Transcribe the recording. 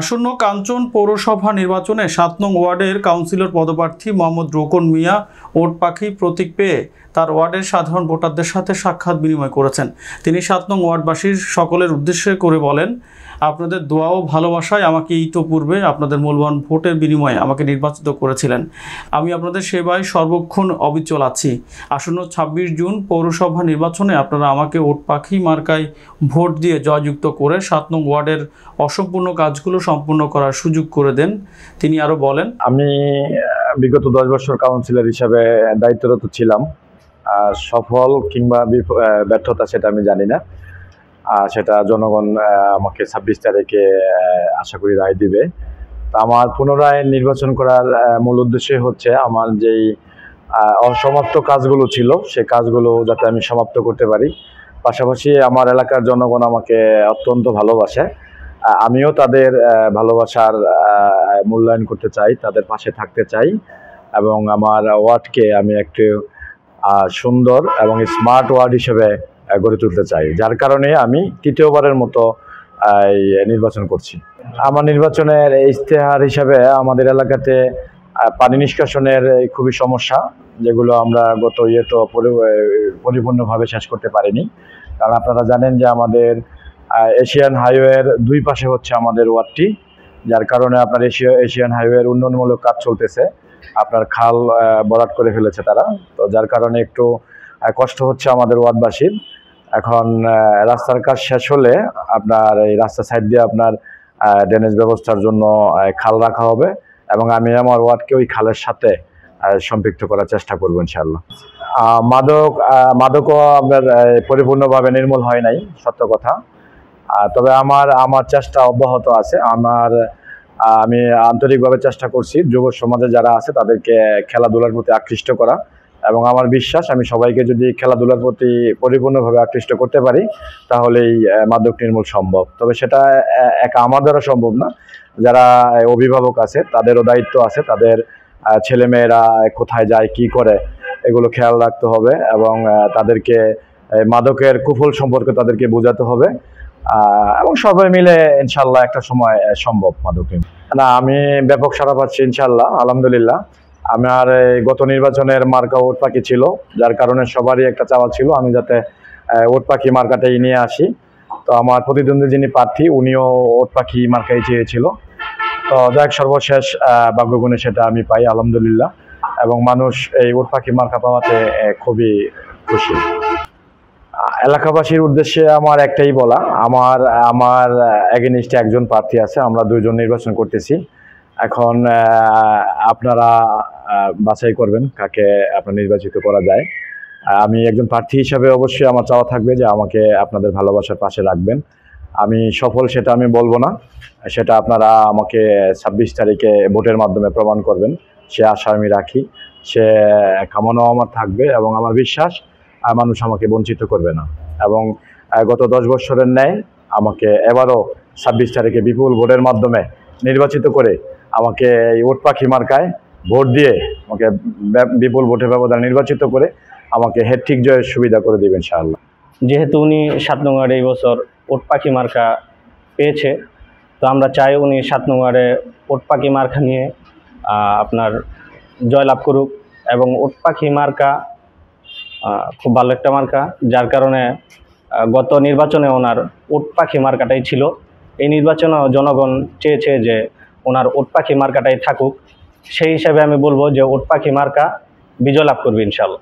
আসন্ন কাঞ্চন পৌরসভা নির্বাচনে ৭ নং ওয়ার্ডের কাউন্সিলর পদপ্রার্থী মোহাম্মদ রোকন মিয়া ওট পাখি প্রতীক পেয়ে তার ওয়ার্ডের সাধারণ ভোটারদের সাথে সাক্ষাৎ বিনিময় করেছেন। তিনি ৭ নং ওয়ার্ডবাসীর সকলের উদ্দেশ্যে করে বলেন, আপনাদের দোয়া ও ভালোবাসায় আমাকে ইতোপূর্বে আপনাদের মূল্যবান ভোটের বিনিময়ে আমাকে নির্বাচিত করেছিলেন। আমি আপনাদের সেবায় সর্বক্ষণ অবিচল আছি। আসন্ন ২৬ জুন পৌরসভা নির্বাচনে আপনারা আমাকে ওট পাখি মার্কায় ভোট দিয়ে জয়যুক্ত করে ৭ নং ওয়ার্ডের অসম্পূর্ণ কাজগুলো সম্পূর্ণ করার সুযোগ করে দেন। তিনি আরও বলেন, আমি বিগত ১০ বছর কাউন্সিলর হিসাবে দায়িত্বরত ছিলাম। সফল কিংবা ব্যর্থতা সেটা আমি জানি না, সেটা জনগণ আমাকে ২৬ তারিখে আশা করি রায় দিবে। তা আমার পুনরায় নির্বাচন করার মূল উদ্দেশ্য হচ্ছে আমার যেই অসমাপ্ত কাজগুলো ছিল সে কাজগুলো যাতে আমি সমাপ্ত করতে পারি। পাশাপাশি আমার এলাকার জনগণ আমাকে অত্যন্ত ভালোবাসে, আমিও তাদের ভালোবাসার মূল্যায়ন করতে চাই, তাদের পাশে থাকতে চাই এবং আমার ওয়ার্ডকে আমি একটু সুন্দর এবং স্মার্ট ওয়ার্ড হিসেবে গড়ে তুলতে চাই, যার কারণে আমি তৃতীয়বারের মতো নির্বাচন করছি। আমার নির্বাচনের ইশতেহার হিসাবে আমাদের এলাকাতে পানি নিষ্কাশনের খুবই সমস্যা, যেগুলো আমরা গত তো পরিপূর্ণভাবে শেষ করতে পারিনি। কারণ আপনারা জানেন যে আমাদের এশিয়ান হাইওয়ের দুই পাশে হচ্ছে আমাদের ওয়ার্ডটি, যার কারণে আপনার এশিয়ান হাইওয়ের উন্নয়নমূলক কাজ চলতেছে। আপনার খাল ভরাট করে ফেলেছে তারা, তো যার কারণে একটু কষ্ট হচ্ছে আমাদের ওয়ার্ডবাসীর। এখন রাস্তার কাজ শেষ হলে আপনার এই রাস্তা সাইড দিয়ে আপনার ড্রেনেজ ব্যবস্থার জন্য খাল রাখা হবে এবং আমি আমার ওয়ার্ডকে ওই খালের সাথে সম্পৃক্ত করার চেষ্টা করবো ইনশাআল্লাহ। মাদকও আপনার পরিপূর্ণভাবে নির্মূল হয় নাই, সত্য কথা। তবে আমার চেষ্টা অব্যাহত আছে। আমি আন্তরিকভাবে চেষ্টা করছি যুব সমাজে যারা আছে তাদেরকে খেলাধুলার প্রতি আকৃষ্ট করা, এবং আমার বিশ্বাস আমি সবাইকে যদি খেলাধুলার প্রতি পরিপূর্ণভাবে আকৃষ্ট করতে পারি তাহলেই মাদক নির্মূল সম্ভব। তবে সেটা একা আমার দ্বারা সম্ভব না, যারা অভিভাবক আছে তাদেরও দায়িত্ব আছে, তাদের ছেলেমেয়েরা কোথায় যায় কি করে এগুলো খেয়াল রাখতে হবে এবং তাদেরকে মাদকের কুফল সম্পর্কে তাদেরকে বোঝাতে হবে, এবং সবাই মিলে ইনশাল্লাহ একটা সময় সম্ভব মাদক নির্মূল। না, আমি ব্যাপক সাড়া পাচ্ছি ইনশাল্লাহ, আলহামদুলিল্লাহ। আমার গত নির্বাচনের মার্কা ওট পাখি ছিল, যার কারণে সবারই একটা চাওয়া ছিল আমি যাতে ওট পাখি মার্কাটাই নিয়ে আসি। তো আমার প্রতিদ্বন্দ্বী যিনি প্রার্থী উনিও ওট পাখি মার্কাই চেয়েছিল। তো যাক, সর্বশেষ ভাগ্যগুণে সেটা আমি পাই আলহামদুলিল্লাহ, এবং মানুষ এই ওট পাখি মার্কা পাওয়াতে খুবই খুশি। এলাকাবাসীর উদ্দেশ্যে আমার একটাই বলা, আমার এগেনিস্টে একজন প্রার্থী আছে, আমরা দুইজন নির্বাচন করতেছি। এখন আপনারা বাছাই করবেন কাকে আপনার নির্বাচিত করা যায়। আমি একজন প্রার্থী হিসাবে অবশ্যই আমার চাওয়া থাকবে যে আমাকে আপনাদের ভালোবাসার পাশে রাখবেন। আমি সফল সেটা আমি বলবো না, সেটা আপনারা আমাকে ২৬ তারিখে ভোটের মাধ্যমে প্রমাণ করবেন, সে আশা আমি রাখি, সে কামনাও আমার থাকবে এবং আমার বিশ্বাস মানুষ আমাকে বঞ্চিত করবে না। এবং গত ১০ বছরের ন্যায় আমাকে এবারও ২৬ তারিখে বিপুল ভোটের মাধ্যমে নির্বাচিত করে আমাকে এই ওট পাখি মার্কায় ভোট দিয়ে আমাকে বিপুল ভোটের ব্যবধান নির্বাচিত করে আমাকে হ্যাট্রিক জয়ের সুবিধা করে দেবেন ইনশাআল্লাহ। যেহেতু উনি ৭ নং ওয়ার্ডে এই বছর ওট পাখি মার্কা পেয়েছে, তো আমরা চাই উনি ৭ নং ওয়ার্ডে ওট পাখি মার্কা নিয়ে আপনার জয়লাভ করুক। এবং ওট পাখি মার্কা খুব ভালো একটা মার্কা, যার কারণে গত নির্বাচনে ওনার ওট পাখি মার্কাটাই ছিল। এই নির্বাচনেও জনগণ চেয়েছে যে ওনার ওট পাখি মার্কাটাই থাকুক, সেই হিসাবে আমি বলবো যে ওট পাখি মার্কা বিজয় লাভ করবে ইনশাআল্লাহ।